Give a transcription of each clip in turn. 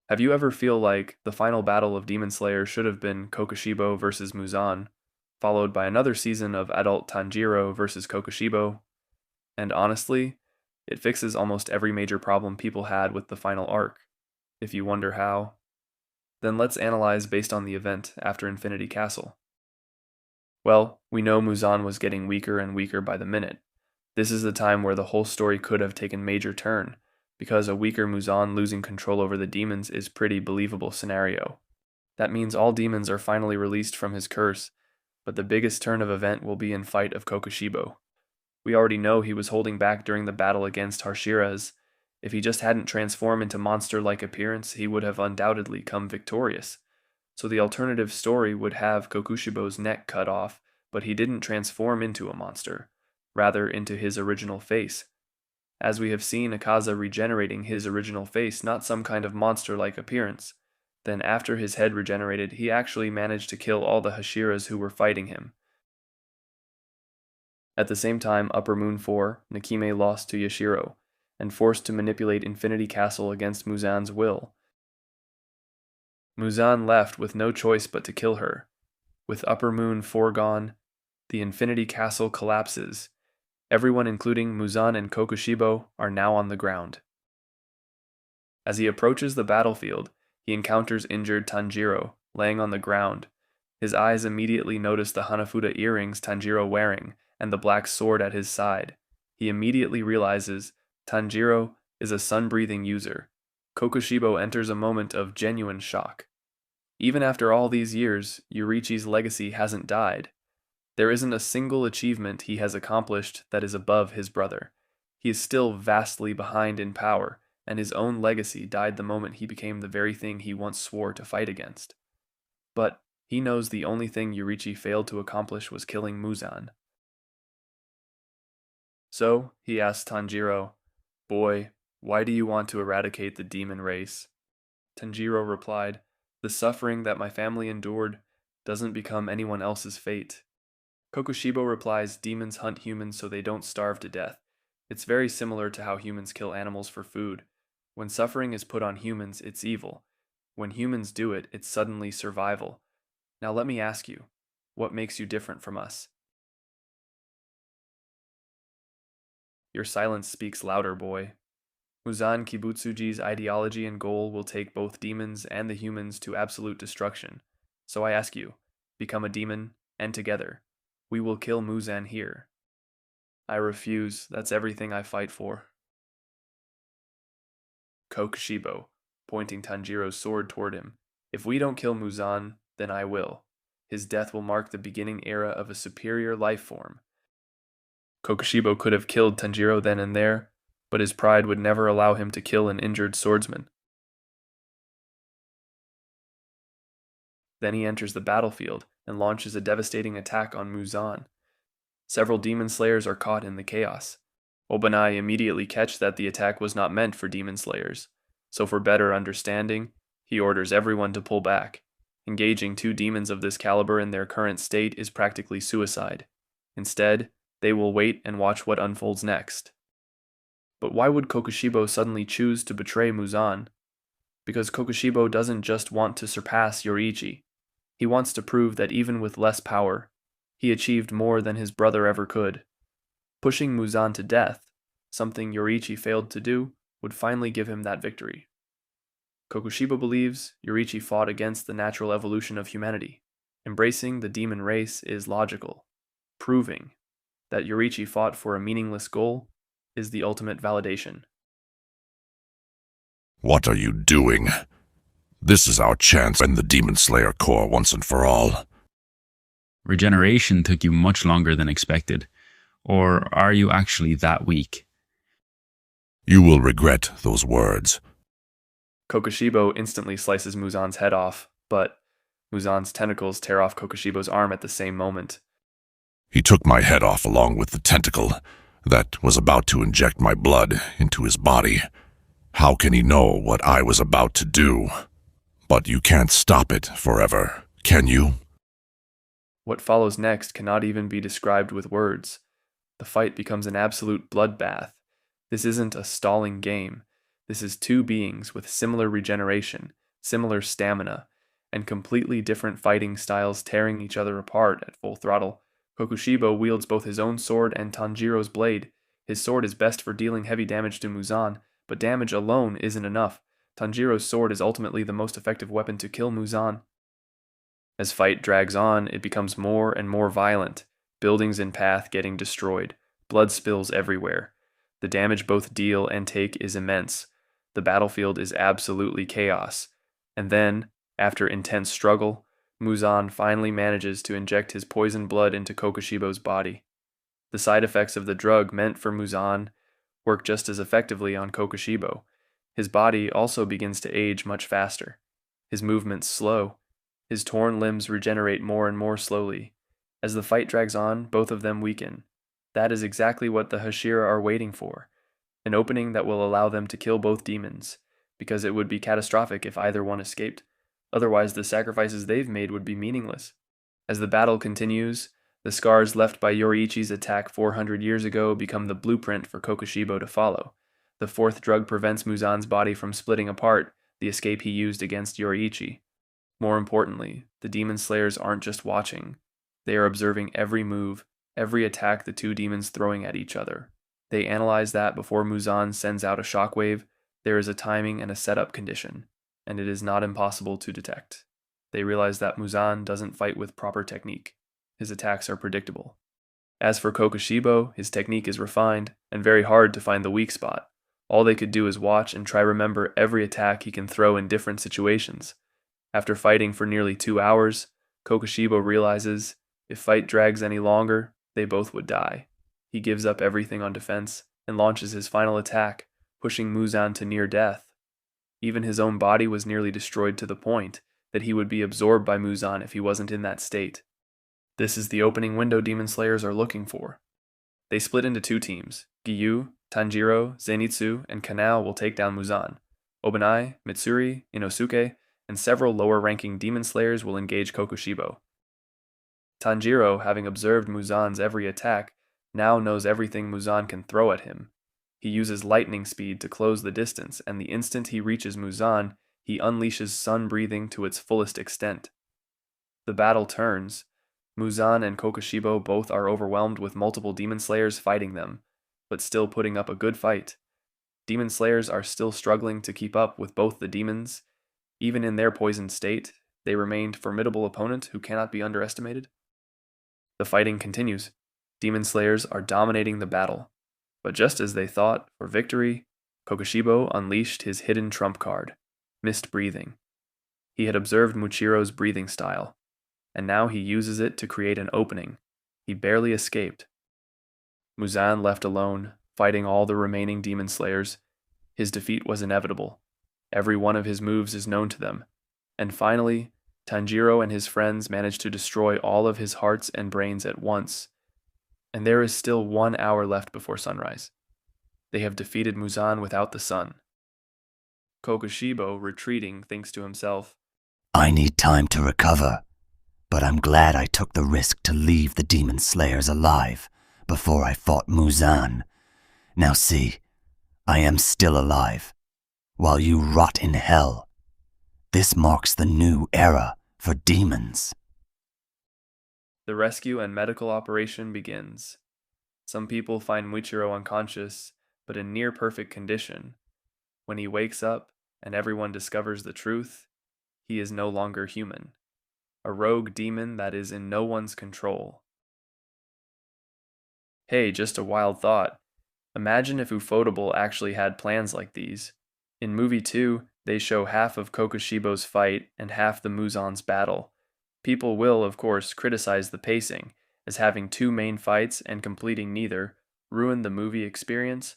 Have you ever feel like the final battle of Demon Slayer should have been Kokushibo versus Muzan, followed by another season of adult Tanjiro versus Kokushibo? And honestly, it fixes almost every major problem people had with the final arc. If you wonder how, then let's analyze based on the event after Infinity Castle. Well, we know Muzan was getting weaker and weaker by the minute. This is the time where the whole story could have taken major turn, because a weaker Muzan losing control over the demons is pretty believable scenario. That means all demons are finally released from his curse, but the biggest turn of event will be in fight of Kokushibo. We already know he was holding back during the battle against Harshiras. If he just hadn't transformed into monster-like appearance, he would have undoubtedly come victorious. So the alternative story would have Kokushibo's neck cut off, but he didn't transform into a monster, rather into his original face. As we have seen Akaza regenerating his original face, not some kind of monster-like appearance. Then after his head regenerated, he actually managed to kill all the Hashiras who were fighting him. At the same time, Upper Moon 4, Nakime lost to Yashiro, and forced to manipulate Infinity Castle against Muzan's will. Muzan left with no choice but to kill her. With Upper Moon 4 gone, the Infinity Castle collapses. Everyone, including Muzan and Kokushibo, are now on the ground. As he approaches the battlefield, he encounters injured Tanjiro, laying on the ground. His eyes immediately notice the Hanafuda earrings Tanjiro wearing, and the black sword at his side. He immediately realizes Tanjiro is a sun-breathing user. Kokushibo enters a moment of genuine shock. Even after all these years, Yurichi's legacy hasn't died. There isn't a single achievement he has accomplished that is above his brother. He is still vastly behind in power, and his own legacy died the moment he became the very thing he once swore to fight against. But he knows the only thing Yurichi failed to accomplish was killing Muzan. So, he asks Tanjiro, "Boy, why do you want to eradicate the demon race?" Tanjiro replied, "The suffering that my family endured doesn't become anyone else's fate." Kokushibo replies, "Demons hunt humans so they don't starve to death. It's very similar to how humans kill animals for food. When suffering is put on humans, it's evil. When humans do it, it's suddenly survival. Now let me ask you, what makes you different from us?" Your silence speaks louder, boy. Muzan Kibutsuji's ideology and goal will take both demons and the humans to absolute destruction. So I ask you, become a demon, and together, we will kill Muzan here. I refuse, that's everything I fight for. Kokushibo, pointing Tanjiro's sword toward him. If we don't kill Muzan, then I will. His death will mark the beginning era of a superior life form. Kokushibo could have killed Tanjiro then and there, but his pride would never allow him to kill an injured swordsman. Then he enters the battlefield and launches a devastating attack on Muzan. Several demon slayers are caught in the chaos. Obanai immediately catch that the attack was not meant for demon slayers, so for better understanding, he orders everyone to pull back. Engaging two demons of this caliber in their current state is practically suicide. Instead, they will wait and watch what unfolds next. But why would Kokushibo suddenly choose to betray Muzan? Because Kokushibo doesn't just want to surpass Yoriichi. He wants to prove that even with less power, he achieved more than his brother ever could. Pushing Muzan to death, something Yoriichi failed to do, would finally give him that victory. Kokushibo believes Yoriichi fought against the natural evolution of humanity. Embracing the demon race is logical. Proving that Yoriichi fought for a meaningless goal is the ultimate validation. What are you doing? This is our chance to end the Demon Slayer Corps once and for all. Regeneration took you much longer than expected. Or are you actually that weak? You will regret those words. Kokushibo instantly slices Muzan's head off, but Muzan's tentacles tear off Kokushibo's arm at the same moment. He took my head off along with the tentacle that was about to inject my blood into his body. How can he know what I was about to do? But you can't stop it forever, can you? What follows next cannot even be described with words. The fight becomes an absolute bloodbath. This isn't a stalling game. This is two beings with similar regeneration, similar stamina, and completely different fighting styles tearing each other apart at full throttle. Kokushibo wields both his own sword and Tanjiro's blade. His sword is best for dealing heavy damage to Muzan, but damage alone isn't enough. Tanjiro's sword is ultimately the most effective weapon to kill Muzan. As fight drags on, it becomes more and more violent, buildings in path getting destroyed, blood spills everywhere. The damage both deal and take is immense. The battlefield is absolutely chaos. And then, after intense struggle, Muzan finally manages to inject his poisoned blood into Kokushibo's body. The side effects of the drug meant for Muzan work just as effectively on Kokushibo. His body also begins to age much faster. His movements slow. His torn limbs regenerate more and more slowly. As the fight drags on, both of them weaken. That is exactly what the Hashira are waiting for, an opening that will allow them to kill both demons, because it would be catastrophic if either one escaped. Otherwise, the sacrifices they've made would be meaningless. As the battle continues, the scars left by Yoriichi's attack 400 years ago become the blueprint for Kokushibo to follow. The fourth drug prevents Muzan's body from splitting apart, the escape he used against Yoriichi. More importantly, the Demon Slayers aren't just watching. They are observing every move, every attack the two demons throwing at each other. They analyze that before Muzan sends out a shockwave, there is a timing and a setup condition, and it is not impossible to detect. They realize that Muzan doesn't fight with proper technique. His attacks are predictable. As for Kokushibo, his technique is refined and very hard to find the weak spot. All they could do is watch and try remember every attack he can throw in different situations. After fighting for nearly 2 hours, Kokushibo realizes if fight drags any longer, they both would die. He gives up everything on defense and launches his final attack, pushing Muzan to near death. Even his own body was nearly destroyed to the point that he would be absorbed by Muzan if he wasn't in that state. This is the opening window Demon Slayers are looking for. They split into two teams. Giyu, Tanjiro, Zenitsu, and Kanao will take down Muzan. Obanai, Mitsuri, Inosuke, and several lower-ranking Demon Slayers will engage Kokushibo. Tanjiro, having observed Muzan's every attack, now knows everything Muzan can throw at him. He uses lightning speed to close the distance, and the instant he reaches Muzan, he unleashes sun breathing to its fullest extent. The battle turns. Muzan and Kokushibo both are overwhelmed with multiple Demon Slayers fighting them, but still putting up a good fight. Demon Slayers are still struggling to keep up with both the demons. Even in their poisoned state, they remained formidable opponent who cannot be underestimated. The fighting continues. Demon Slayers are dominating the battle. But just as they thought for victory, Kokushibo unleashed his hidden trump card, mist breathing. He had observed Muchiro's breathing style, and now he uses it to create an opening. He barely escaped. Muzan left alone, fighting all the remaining Demon Slayers. His defeat was inevitable. Every one of his moves is known to them. And finally, Tanjiro and his friends manage to destroy all of his hearts and brains at once. And there is still 1 hour left before sunrise. They have defeated Muzan without the sun. Kokushibo, retreating, thinks to himself, I need time to recover, but I'm glad I took the risk to leave the Demon Slayers alive before I fought Muzan. Now see, I am still alive, while you rot in hell. This marks the new era for demons. The rescue and medical operation begins. Some people find Muichiro unconscious, but in near-perfect condition. When he wakes up and everyone discovers the truth, he is no longer human. A rogue demon that is in no one's control. Hey, just a wild thought. Imagine if Ufotable actually had plans like these. In movie 2, they show half of Kokushibo's fight and half the Muzan's battle. People will, of course, criticize the pacing, as having two main fights and completing neither ruin the movie experience.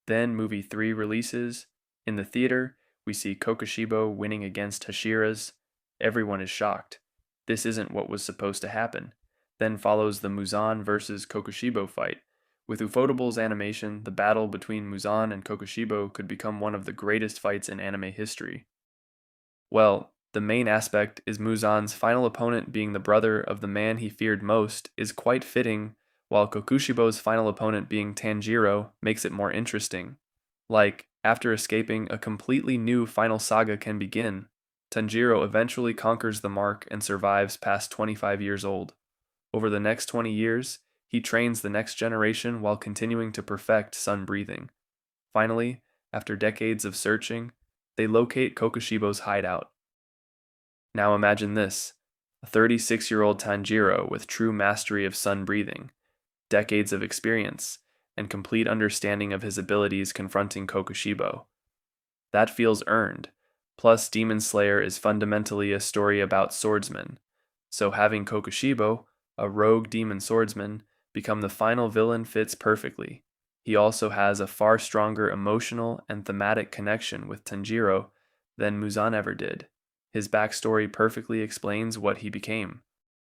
Then movie 3 releases. In the theater, we see Kokushibo winning against Hashira's. Everyone is shocked. This isn't what was supposed to happen. Then follows the Muzan versus Kokushibo fight. With Ufotable's animation, the battle between Muzan and Kokushibo could become one of the greatest fights in anime history. Well, the main aspect is Muzan's final opponent being the brother of the man he feared most is quite fitting, while Kokushibo's final opponent being Tanjiro makes it more interesting. Like, After escaping, a completely new final saga can begin. Tanjiro eventually conquers the mark and survives past 25 years old. Over the next 20 years, he trains the next generation while continuing to perfect sun breathing. Finally, after decades of searching, they locate Kokushibo's hideout. Now imagine this: a 36-year-old Tanjiro with true mastery of sun breathing, decades of experience, and complete understanding of his abilities confronting Kokushibo. That feels earned. Plus, Demon Slayer is fundamentally a story about swordsmen, so having Kokushibo, a rogue demon swordsman, become the final villain fits perfectly. He also has a far stronger emotional and thematic connection with Tanjiro than Muzan ever did. His backstory perfectly explains what he became.